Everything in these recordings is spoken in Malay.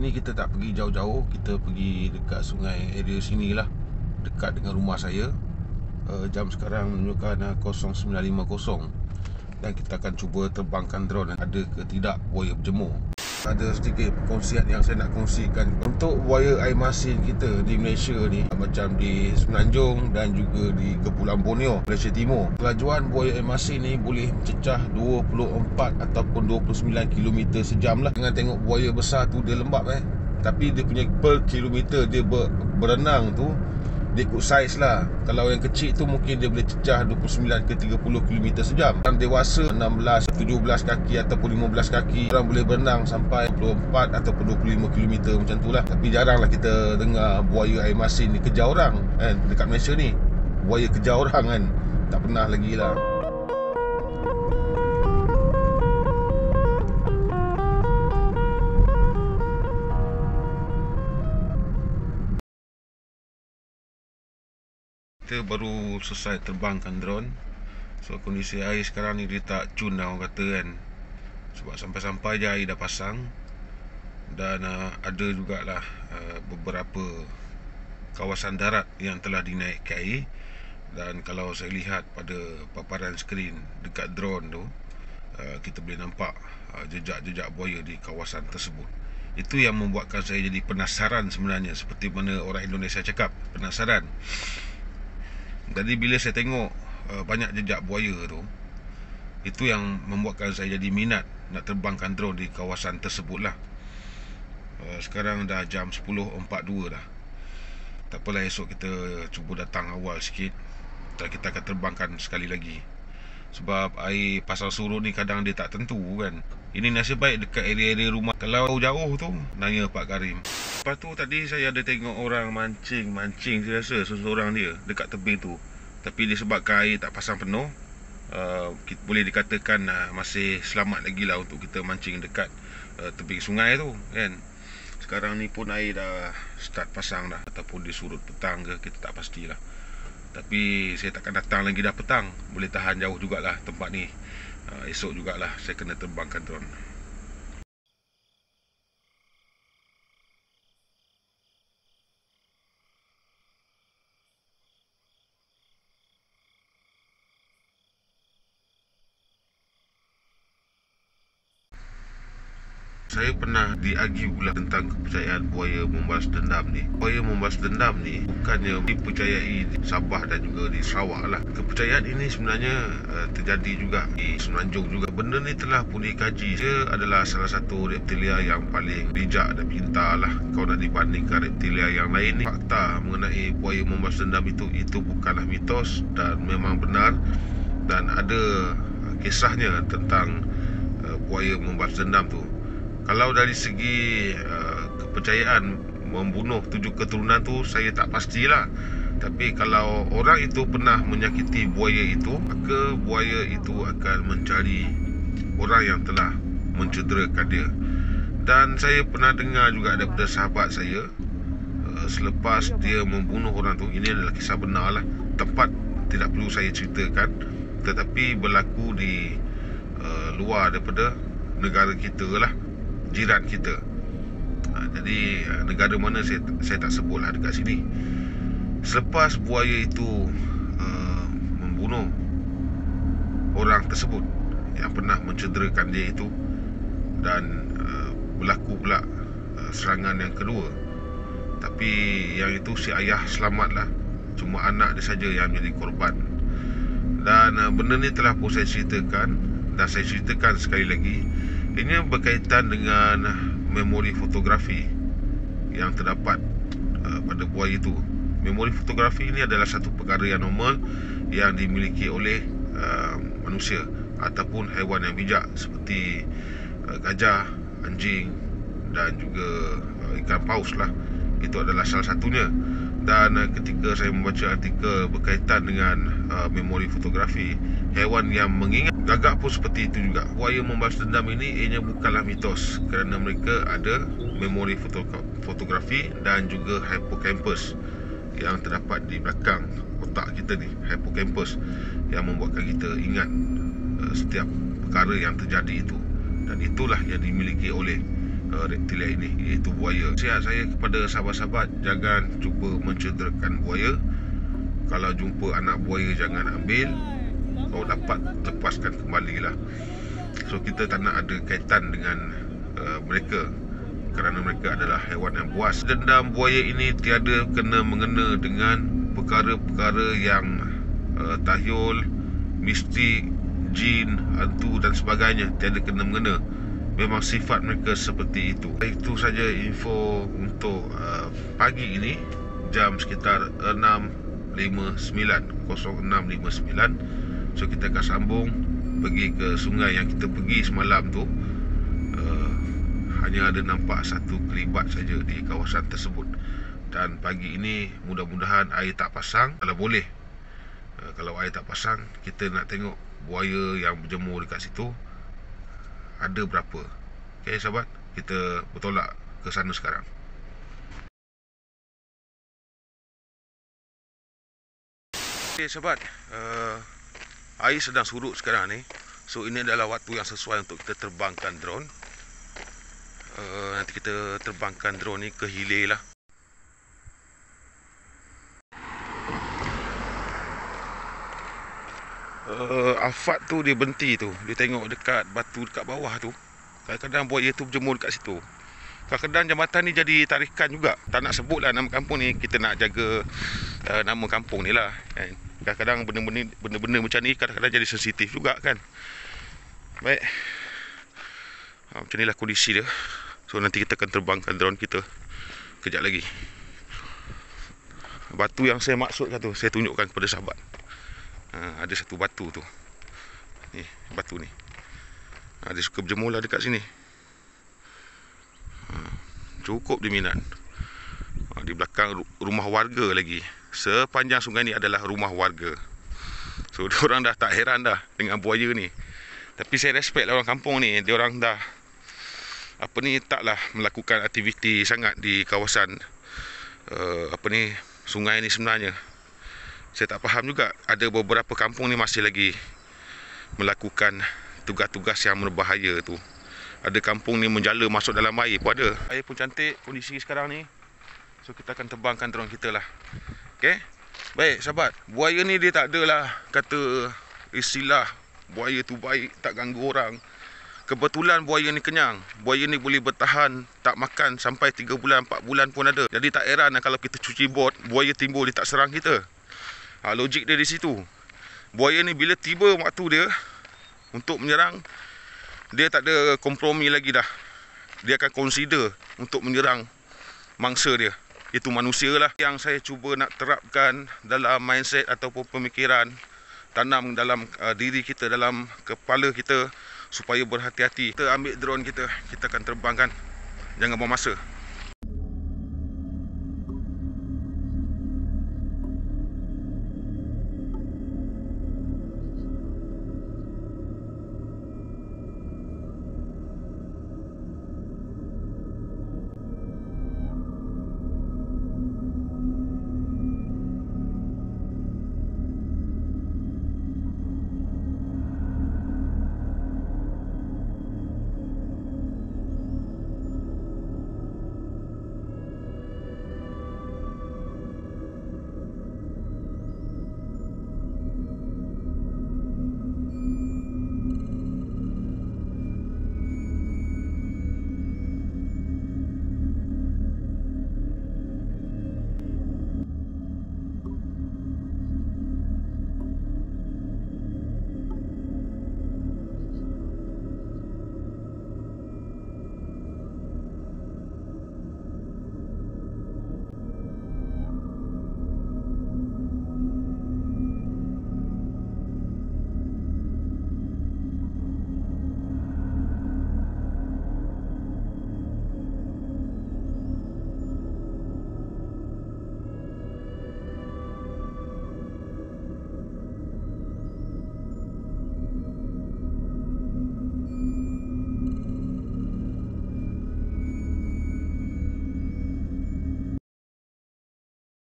sini kita tak pergi jauh-jauh, kita pergi dekat sungai area sini lah, dekat dengan rumah saya. Jam sekarang menunjukkan 09.50 dan kita akan cuba terbangkan drone, ada ke tidak buaya berjemur. Ada sedikit perkongsian yang saya nak kongsikan untuk buaya air masin kita di Malaysia ni, macam di Semenanjung dan juga di Kepulauan Borneo, Malaysia Timur. Kelajuan buaya air masin ni boleh mencecah 24 ataupun 29 km sejam lah. Jangan tengok buaya besar tu dia lembab tapi dia punya per kilometer dia berenang tu dia ikut saiz lah. Kalau yang kecil tu mungkin dia boleh cecah 29 ke 30 km sejam. Yang dewasa 16, 17 kaki ataupun 15 kaki, orang boleh berenang sampai 24 ataupun 25 km macam tu lah. Tapi jaranglah kita dengar buaya air masin ni kejar orang kan. Dekat Malaysia ni buaya kejar orang kan, tak pernah lagi lah. Kita baru selesai terbangkan drone. So kondisi air sekarang ni dia tak cun lah orang kata kan. Sebab sampai-sampai je air dah pasang. Dan ada jugalah beberapa kawasan darat yang telah dinaikkan air. Dan kalau saya lihat pada paparan skrin dekat drone tu, kita boleh nampak jejak-jejak buaya di kawasan tersebut. Itu yang membuatkan saya jadi penasaran sebenarnya. Seperti mana orang Indonesia cakap, penasaran. Jadi bila saya tengok banyak jejak buaya tu, itu yang membuatkan saya jadi minat nak terbangkan drone di kawasan tersebut lah. Sekarang dah jam 10.42 dah. Tak apalah, esok kita cuba datang awal sikit dan kita akan terbangkan sekali lagi. Sebab air pasang surut ni kadang dia tak tentu kan. Ini nasib baik dekat area-area rumah. Kalau jauh tu, nanya Pak Karim. Lepas tu tadi saya ada tengok orang mancing saya rasa seseorang dia dekat tebing tu. Tapi disebabkan air tak pasang penuh, boleh dikatakan masih selamat lagi lah untuk kita mancing dekat tebing sungai tu kan. Sekarang ni pun air dah start pasang dah, ataupun dia surut petang ke, kita tak pastilah. Tapi saya takkan datang lagi dah petang. Boleh tahan jauh jugalah tempat ni. Esok jugalah saya kena terbangkan drone. Saya pernah diargue pula tentang kepercayaan buaya membalas dendam ni. Buaya membalas dendam ni bukannya dipercayai di Sabah dan juga di Sarawak lah. Kepercayaan ini sebenarnya terjadi juga di Semenanjung juga. Benda ni telah pun dikaji. Dia adalah salah satu reptilia yang paling bijak dan pintar lah kalau nak dibandingkan reptilia yang lain ni. Fakta mengenai buaya membalas dendam itu bukanlah mitos dan memang benar. Dan ada kisahnya tentang buaya membalas dendam tu. Kalau dari segi kepercayaan membunuh 7 keturunan tu, saya tak pastilah. Tapi kalau orang itu pernah menyakiti buaya itu, maka buaya itu akan mencari orang yang telah mencederakan dia. Dan saya pernah dengar juga daripada sahabat saya, selepas dia membunuh orang tu, ini adalah kisah benar lah, tempat tidak perlu saya ceritakan, tetapi berlaku di luar daripada negara kita lah, jiran kita. Jadi negara mana saya tak sebutlah dekat sini. Selepas buaya itu membunuh orang tersebut yang pernah mencederakan dia itu, dan berlaku pula serangan yang kedua. Tapi yang itu si ayah selamatlah, cuma anak dia saja yang menjadi korban. Dan benda ni telah pun saya ceritakan, dan saya ceritakan sekali lagi. Ini berkaitan dengan memori fotografi yang terdapat pada buaya itu. Memori fotografi ini adalah satu perkara yang normal yang dimiliki oleh manusia ataupun haiwan yang bijak seperti gajah, anjing dan juga ikan paus lah. Itu adalah salah satunya. Dan ketika saya membaca artikel berkaitan dengan memori fotografi, haiwan yang mengingat gagak pun seperti itu juga. Buaya membalas dendam ini ianya bukanlah mitos, kerana mereka ada memori fotografi dan juga hippocampus yang terdapat di belakang otak kita ni, hippocampus, yang membuatkan kita ingat setiap perkara yang terjadi itu. Dan itulah yang dimiliki oleh reptilia ini, iaitu buaya. Nasihat saya kepada sahabat-sahabat, jangan cuba mencederakan buaya. Kalau jumpa anak buaya jangan ambil. Kalau dapat, lepaskan kembalilah. So kita tak nak ada kaitan dengan mereka, kerana mereka adalah haiwan yang buas. Dendam buaya ini tiada kena-mengena dengan perkara-perkara yang tahyul, mistik, jin, hantu dan sebagainya. Tiada kena-mengena. Memang sifat mereka seperti itu. Itu saja info untuk pagi ini, jam sekitar 06.59. So kita akan sambung pergi ke sungai yang kita pergi semalam tu. Hanya ada nampak satu kelibat saja di kawasan tersebut. Dan pagi ini mudah-mudahan air tak pasang. Kalau boleh, kalau air tak pasang, kita nak tengok buaya yang berjemur dekat situ ada berapa. Okey sahabat, kita bertolak ke sana sekarang. Okey sahabat, air sedang surut sekarang ni. So ini adalah waktu yang sesuai untuk kita terbangkan drone. Nanti kita terbangkan drone ni ke hilir lah. Afat tu dia berhenti tu. Dia tengok dekat batu dekat bawah tu. Kadang-kadang buaya tu berjemur dekat situ. Kadang-kadang jambatan ni jadi tarikan juga. Tak nak sebut lah nama kampung ni. Kita nak jaga nama kampung ni lah kan. Kadang-kadang benda-benda macam ni kadang-kadang jadi sensitif juga kan. Baik, macam inilah kondisi dia. So nanti kita akan terbangkan drone kita kejap lagi. Batu yang saya maksudkan tu, saya tunjukkan kepada sahabat. Ada satu batu tu. Ni, batu ni. Dia suka berjemur lah dekat sini. Cukup dia minat. Di belakang rumah warga lagi. Sepanjang sungai ni adalah rumah warga. So diorang dah tak heran dah dengan buaya ni. Tapi saya respect lah orang kampung ni. Diorang dah taklah melakukan aktiviti sangat di kawasan sungai ni sebenarnya. Saya tak faham juga. Ada beberapa kampung ni masih lagi melakukan tugas-tugas yang berbahaya tu. Ada kampung ni menjala masuk dalam air pun ada. Air pun cantik kondisi sekarang ni. So kita akan terbangkan drone kita lah. Okay. Baik sahabat, buaya ni dia tak adalah kata istilah buaya tu baik, tak ganggu orang. Kebetulan buaya ni kenyang. Buaya ni boleh bertahan tak makan sampai 3 bulan, 4 bulan pun ada. Jadi tak heran kalau kita cuci bot, buaya timbul, dia tak serang kita. Logik dia di situ. Buaya ni bila tiba waktu dia untuk menyerang, dia tak ada kompromi lagi dah. Dia akan consider untuk menyerang mangsa dia. Itu manusia lah. Yang saya cuba nak terapkan dalam mindset ataupun pemikiran, tanam dalam diri kita, dalam kepala kita, supaya berhati-hati. Kita ambil drone kita, kita akan terbangkan. Jangan buang masa.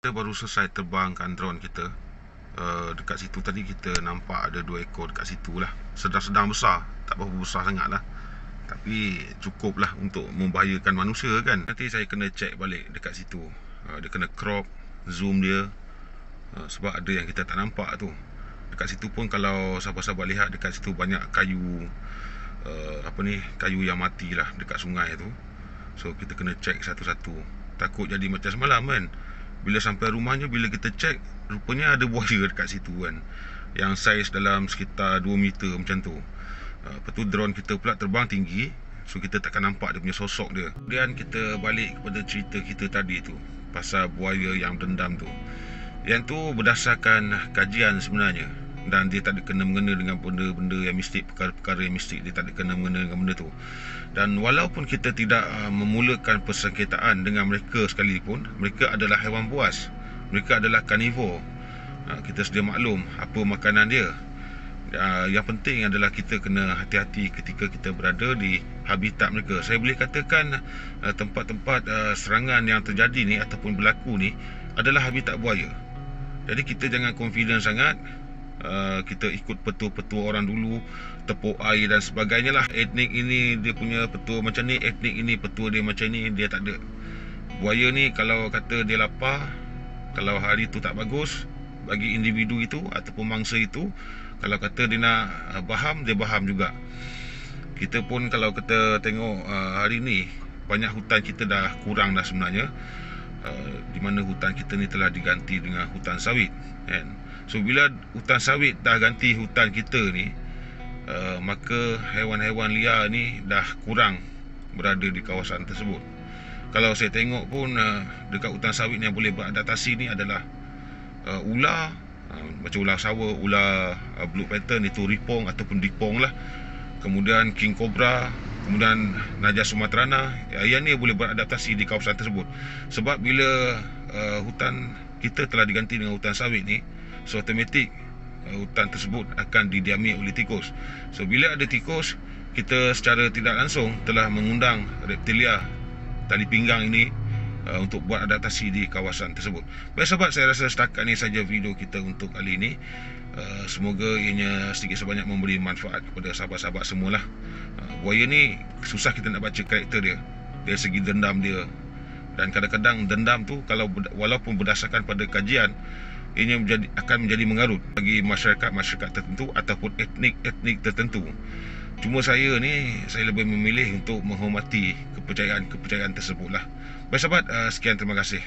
Kita baru selesai terbangkan drone kita. Dekat situ tadi kita nampak ada 2 ekor dekat situ lah. Sedang-sedang besar, tak berapa besar sangat lah. Tapi cukuplah untuk membahayakan manusia kan. Nanti saya kena check balik dekat situ. Dia kena crop zoom dia, sebab ada yang kita tak nampak tu. Dekat situ pun kalau sahabat-sahabat lihat, dekat situ banyak kayu, kayu yang mati lah dekat sungai tu. So kita kena check satu-satu. Takut jadi macam semalam kan, bila sampai rumahnya, bila kita check, rupanya ada buaya dekat situ kan, yang saiz dalam sekitar 2 meter macam tu. Lepas tu drone kita pula terbang tinggi, so kita takkan nampak dia punya sosok dia. Kemudian kita balik kepada cerita kita tadi tu, pasal buaya yang dendam tu. Yang tu berdasarkan kajian sebenarnya, dan dia tak ada kena-mengena dengan benda-benda yang mistik, perkara-perkara yang mistik. Dia tak ada kena-mengena dengan benda tu. Dan walaupun kita tidak memulakan persengketaan dengan mereka sekalipun, mereka adalah haiwan buas, mereka adalah karnivor. Kita sedia maklum apa makanan dia. Yang penting adalah kita kena hati-hati ketika kita berada di habitat mereka. Saya boleh katakan tempat-tempat serangan yang terjadi ni ataupun berlaku ni adalah habitat buaya. Jadi kita jangan confident sangat. Kita ikut petua-petua orang dulu, tepuk air dan sebagainya lah. Etnik ini dia punya petua macam ni, etnik ini petua dia macam ni. Dia tak ada. Buaya ni kalau kata dia lapar, kalau hari tu tak bagus bagi individu itu ataupun mangsa itu, kalau kata dia nak baham, dia baham juga. Kita pun kalau kita tengok hari ni, banyak hutan kita dah kurang dah sebenarnya, di mana hutan kita ni telah diganti dengan hutan sawit kan? So bila hutan sawit dah ganti hutan kita ni, maka haiwan-haiwan liar ni dah kurang berada di kawasan tersebut. Kalau saya tengok pun dekat hutan sawit ni yang boleh beradaptasi ni adalah ular, macam ular sawa, ular blue pattern, itu ripong ataupun dipong lah. Kemudian king cobra, kemudian naja sumatrana. Yang ni boleh beradaptasi di kawasan tersebut. Sebab bila hutan kita telah diganti dengan hutan sawit ni, so automatik hutan tersebut akan didiami oleh tikus. So bila ada tikus, kita secara tidak langsung telah mengundang reptilia tali pinggang ini untuk buat adaptasi di kawasan tersebut. Baik sahabat, saya rasa setakat ni saja video kita untuk kali ini. Semoga ianya sedikit sebanyak memberi manfaat kepada sahabat-sahabat semualah. Buaya ni susah kita nak baca karakter dia dari segi dendam dia. Dan kadang-kadang dendam tu kalau walaupun berdasarkan pada kajian, ianya akan menjadi mengarut bagi masyarakat tertentu ataupun etnik tertentu. Cuma saya lebih memilih untuk menghormati kepercayaan tersebut lah. Baik sahabat, sekian, terima kasih.